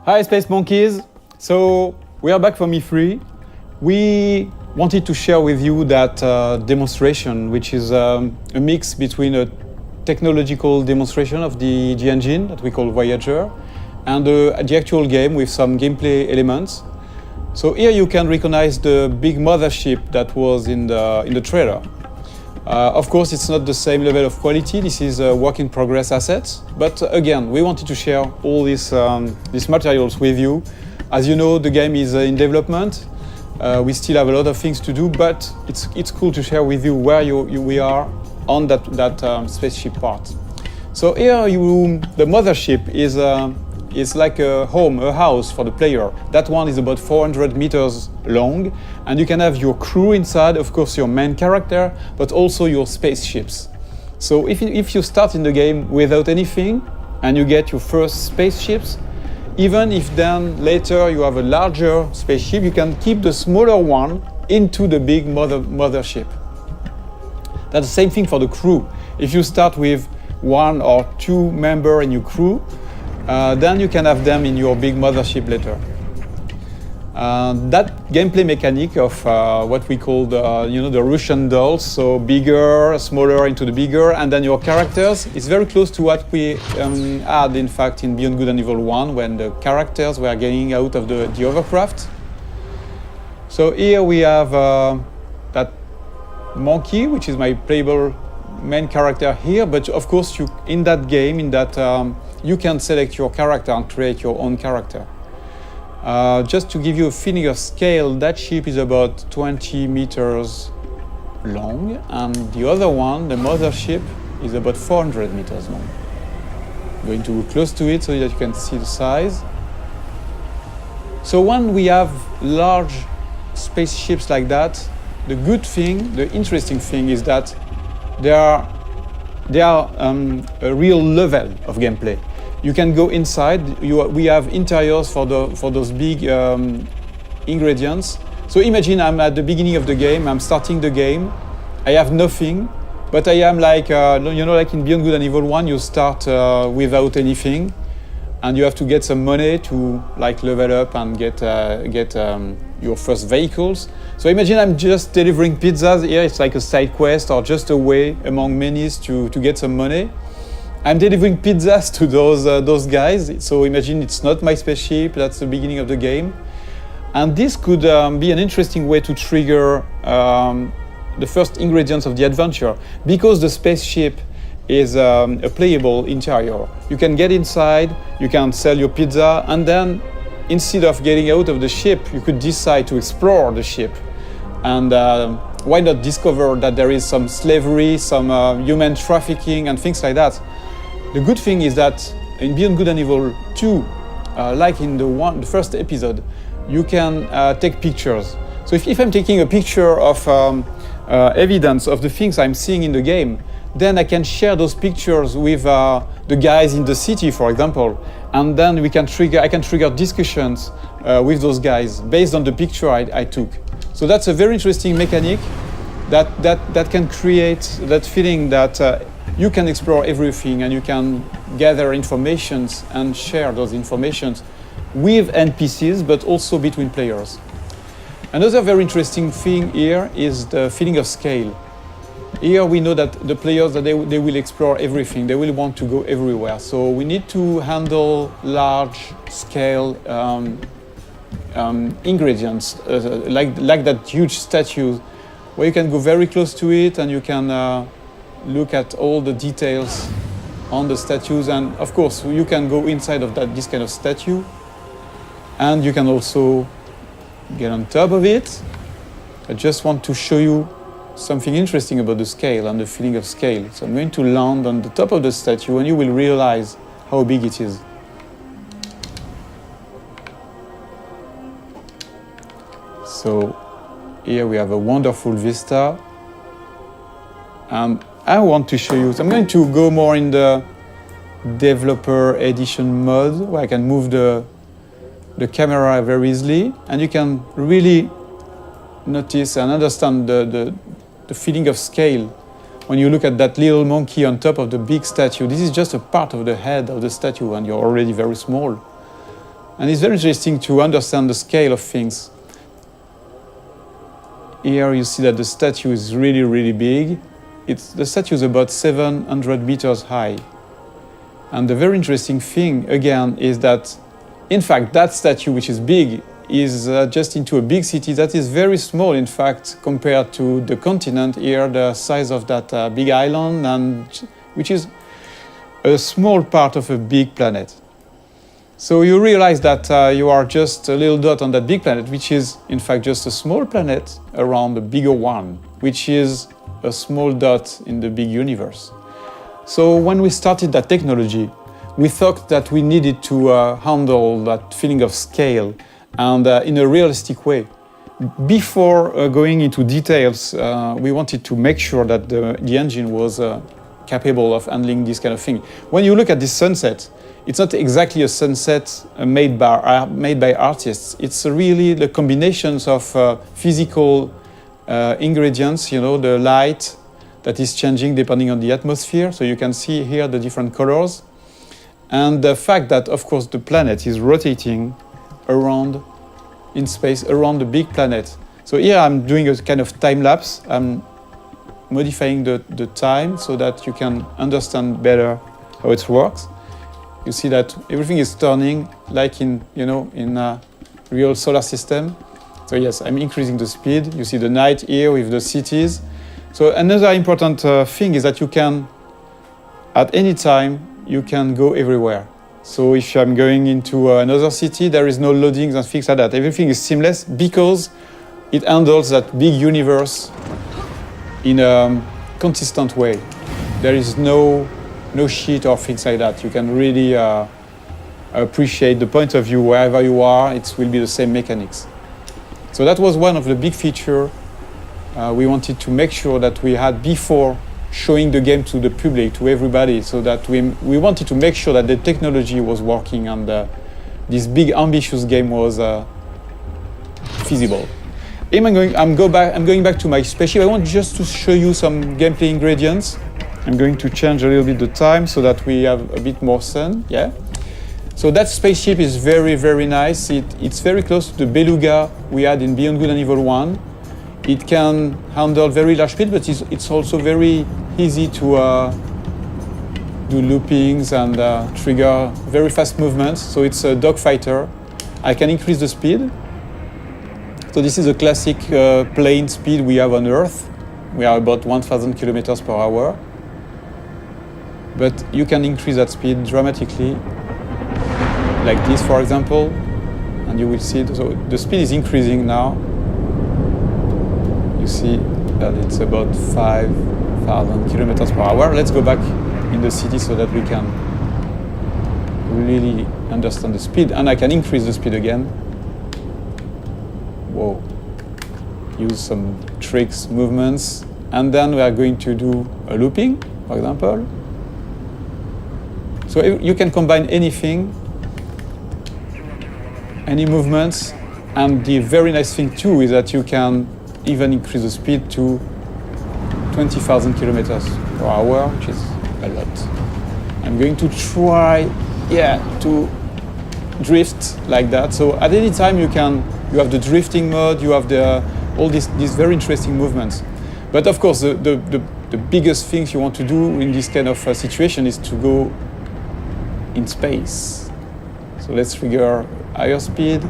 Hi Space Monkeys! So we are back from E3. We wanted to share with you that demonstration, which is a mix between a technological demonstration of the engine that we call Voyager and the actual game with some gameplay elements. So here you can recognize the big mothership that was in the trailer. Of course, it's not the same level of quality. This is a work in progress assets. But again, we wanted to share all these materials with you. As you know, the game is in development. We still have a lot of things to do, but it's cool to share with you where we are on that spaceship part. So here, the mothership is like a home, a house for the player. That one is about 400 meters long, and you can have your crew inside, of course your main character, but also your spaceships. So if you start in the game without anything, and you get your first spaceships, even if then later you have a larger spaceship, you can keep the smaller one into the big mothership. That's the same thing for the crew. If you start with one or two members in your crew, then you can have them in your big mothership later. That gameplay mechanic of what we call the Russian dolls, so bigger, smaller into the bigger, and then your characters, is very close to what we had in fact in Beyond Good and Evil 1, when the characters were getting out of the hovercraft. So here we have that monkey, which is my playable main character here, but of course in that game, you can select your character and create your own character. Just to give you a feeling of scale, that ship is about 20 meters long, and the other one, the mothership, is about 400 meters long. I'm going to go close to it so that you can see the size. So when we have large spaceships like that, the good thing, the interesting thing is that they are a real level of gameplay. You can go inside. We have interiors for those big ingredients. So imagine I'm at the beginning of the game. I'm starting the game. I have nothing, but I am like like in Beyond Good and Evil 1, you start without anything, and you have to get some money to like level up and get your first vehicles. So imagine I'm just delivering pizzas here. It's like a side quest or just a way among many to get some money. I'm delivering pizzas to those guys. So imagine it's not my spaceship. That's the beginning of the game, and this could be an interesting way to trigger the first ingredients of the adventure, because the spaceship is a playable interior. You can get inside, you can sell your pizza, and then instead of getting out of the ship, you could decide to explore the ship. And why not discover that there is some slavery, some human trafficking and things like that. The good thing is that in Beyond Good and Evil 2, like in the first episode, you can take pictures. So if I'm taking a picture of evidence of the things I'm seeing in the game, then I can share those pictures with the guys in the city, for example, and then I can trigger discussions with those guys based on the picture I took. So that's a very interesting mechanic that can create that feeling that you can explore everything and you can gather informations and share those informations with NPCs, but also between players. Another very interesting thing here is the feeling of scale. Here we know that the players, they will explore everything. They will want to go everywhere. So we need to handle large scale ingredients, like that huge statue, where you can go very close to it and you can look at all the details on the statues. And of course, you can go inside of this kind of statue, and you can also get on top of it. I just want to show you something interesting about the scale and the feeling of scale. So I'm going to land on the top of the statue, and you will realize how big it is. So here we have a wonderful vista, and I want to show you. So I'm going to go more in the developer edition mode, where I can move the camera very easily, and you can really notice and understand the feeling of scale when you look at that little monkey on top of the big statue. This is just a part of the head of the statue, and you're already very small. And it's very interesting to understand the scale of things. Here you see that the statue is really, really big. The statue is about 700 meters high. And the very interesting thing, again, is that, in fact, that statue, which is big, is just into a big city that is very small, in fact, compared to the continent here, the size of that big island, and which is a small part of a big planet. So you realize that you are just a little dot on that big planet, which is, in fact, just a small planet around a bigger one, which is a small dot in the big universe. So when we started that technology, we thought that we needed to handle that feeling of scale and in a realistic way. Before going into details, we wanted to make sure that the engine was capable of handling this kind of thing. When you look at this sunset, it's not exactly a sunset made by artists. It's really the combinations of physical ingredients, you know, the light that is changing depending on the atmosphere. So you can see here the different colors. And the fact that, of course, the planet is rotating around in space, around the big planet. So here I'm doing a kind of time lapse. I'm modifying the time so that you can understand better how it works. You see that everything is turning like in a real solar system. So yes, I'm increasing the speed. You see the night here with the cities. So another important thing is that you can, at any time, you can go everywhere. So if I'm going into another city, there is no loadings and things like that. Everything is seamless because it handles that big universe in a consistent way. There is no sheet or things like that. You can really appreciate the point of view wherever you are. It will be the same mechanics. So that was one of the big features we wanted to make sure that we had before showing the game to the public, to everybody, so that we wanted to make sure that the technology was working and this big ambitious game was feasible. I'm going back to my spaceship. I want just to show you some gameplay ingredients. I'm going to change a little bit the time so that we have a bit more sun. Yeah. So that spaceship is very, very nice. It's very close to the Beluga we had in Beyond Good and Evil 1. It can handle very large speed, but it's also very easy to do loopings and trigger very fast movements. So it's a dogfighter. I can increase the speed. So this is a classic plane speed we have on Earth. We are about 1,000 kilometers per hour. But you can increase that speed dramatically, like this, for example, and you will see. So the speed is increasing now. You see that it's about 5,000 kilometers per hour. Let's go back in the city so that we can really understand the speed, and I can increase the speed again. Whoa. Use some tricks, movements, and then we are going to do a looping, for example. So you can combine anything, any movements, and the very nice thing too is that you can even increase the speed to 20,000 kilometers per hour, which is a lot. I'm going to try, to drift like that. So at any time you have the drifting mode, you have all these very interesting movements. But of course, the biggest things you want to do in this kind of situation is to go in space. So let's trigger higher speed.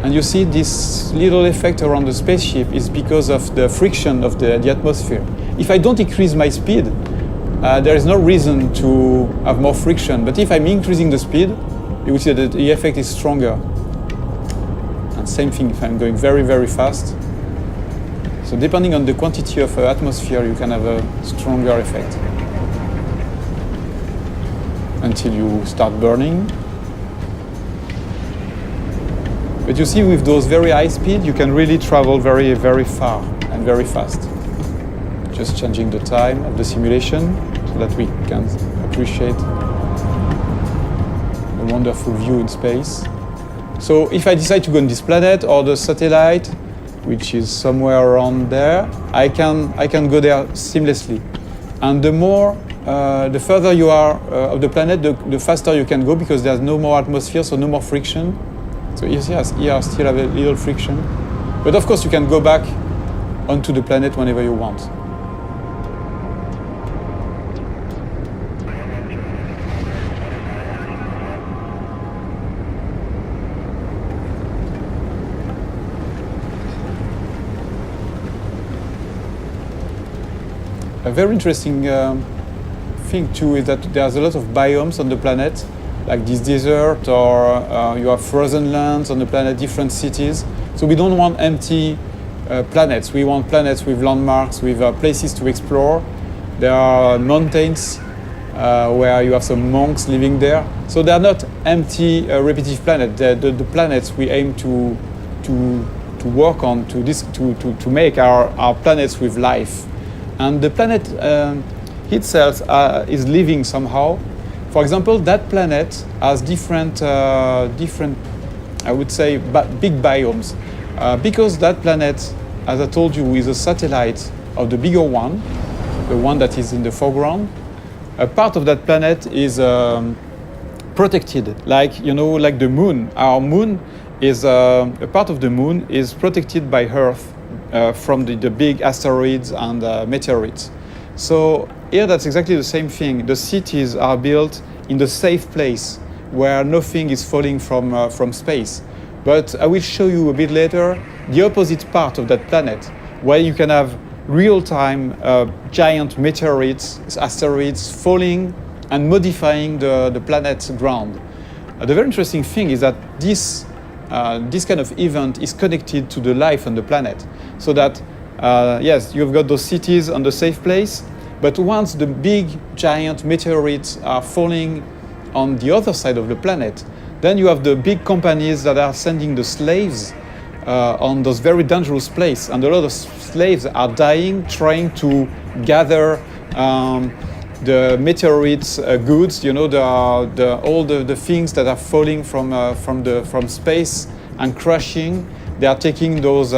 And you see this little effect around the spaceship is because of the friction of the atmosphere. If I don't increase my speed, there is no reason to have more friction. But if I'm increasing the speed, you will see that the effect is stronger. And same thing if I'm going very, very fast. So depending on the quantity of atmosphere, you can have a stronger effect. Until you start burning. But you see, with those very high speed, you can really travel very, very far and very fast. Just changing the time of the simulation so that we can appreciate the wonderful view in space. So if I decide to go on this planet or the satellite, which is somewhere around there, I can go there seamlessly. And the more the further you are of the planet, the faster you can go because there's no more atmosphere, so no more friction. So you see, here I still have a little friction. But of course, you can go back onto the planet whenever you want. A very interesting thing too is that there's a lot of biomes on the planet, like this desert, or you have frozen lands on the planet, different cities. So we don't want empty planets. We want planets with landmarks, with places to explore. There are mountains where you have some monks living there. So they are not empty, repetitive planets. The planets we aim to work on, to make our planets with life. And the planet itself is living somehow. For example, that planet has different, I would say, big biomes. Because that planet, as I told you, is a satellite of the bigger one, the one that is in the foreground. A part of that planet is protected, like the moon. Our moon is a part of the moon is protected by Earth from the big asteroids and meteorites. So here that's exactly the same thing. The cities are built in the safe place where nothing is falling from space. But I will show you a bit later the opposite part of that planet, where you can have real-time giant meteorites, asteroids falling and modifying the planet's ground. The very interesting thing is that this kind of event is connected to the life on the planet. So that, yes, you've got those cities on the safe place, but once the big giant meteorites are falling on the other side of the planet, then you have the big companies that are sending the slaves on those very dangerous places. And a lot of slaves are dying trying to gather the meteorites goods, all the things that are falling from space and crashing. They are taking those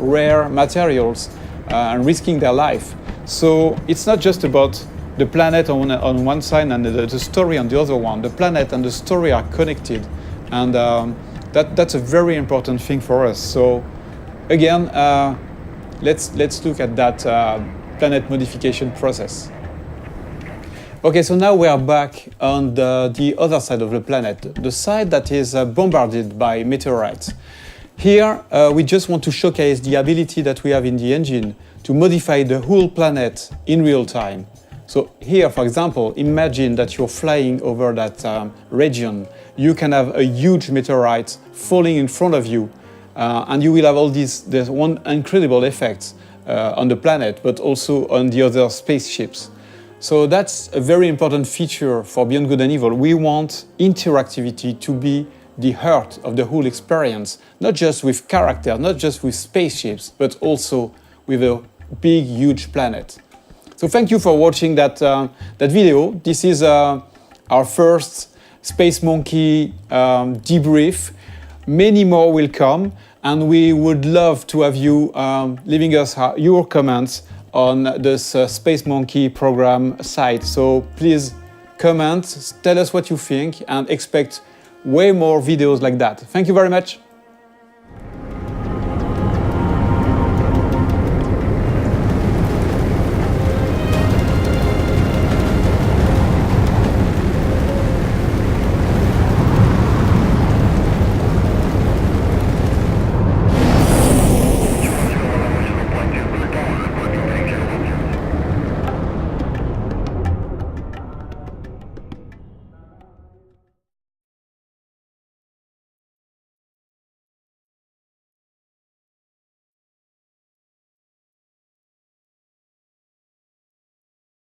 rare materials and risking their life. So it's not just about the planet on one side and the story on the other one. The planet and the story are connected, and that's a very important thing for us. So again, let's look at that planet modification process. Okay, so now we are back on the other side of the planet, the side that is bombarded by meteorites. Here, we just want to showcase the ability that we have in the engine to modify the whole planet in real time. So here, for example, imagine that you're flying over that region. You can have a huge meteorite falling in front of you, and you will have all there's one incredible effect on the planet, but also on the other spaceships. So that's a very important feature for Beyond Good and Evil. We want interactivity to be the heart of the whole experience, not just with characters, not just with spaceships, but also with a big, huge planet. So thank you for watching that video. This is our first Space Monkey debrief. Many more will come, and we would love to have you leaving us your comments on this Space Monkey program site. So please comment, tell us what you think, and expect way more videos like that. Thank you very much.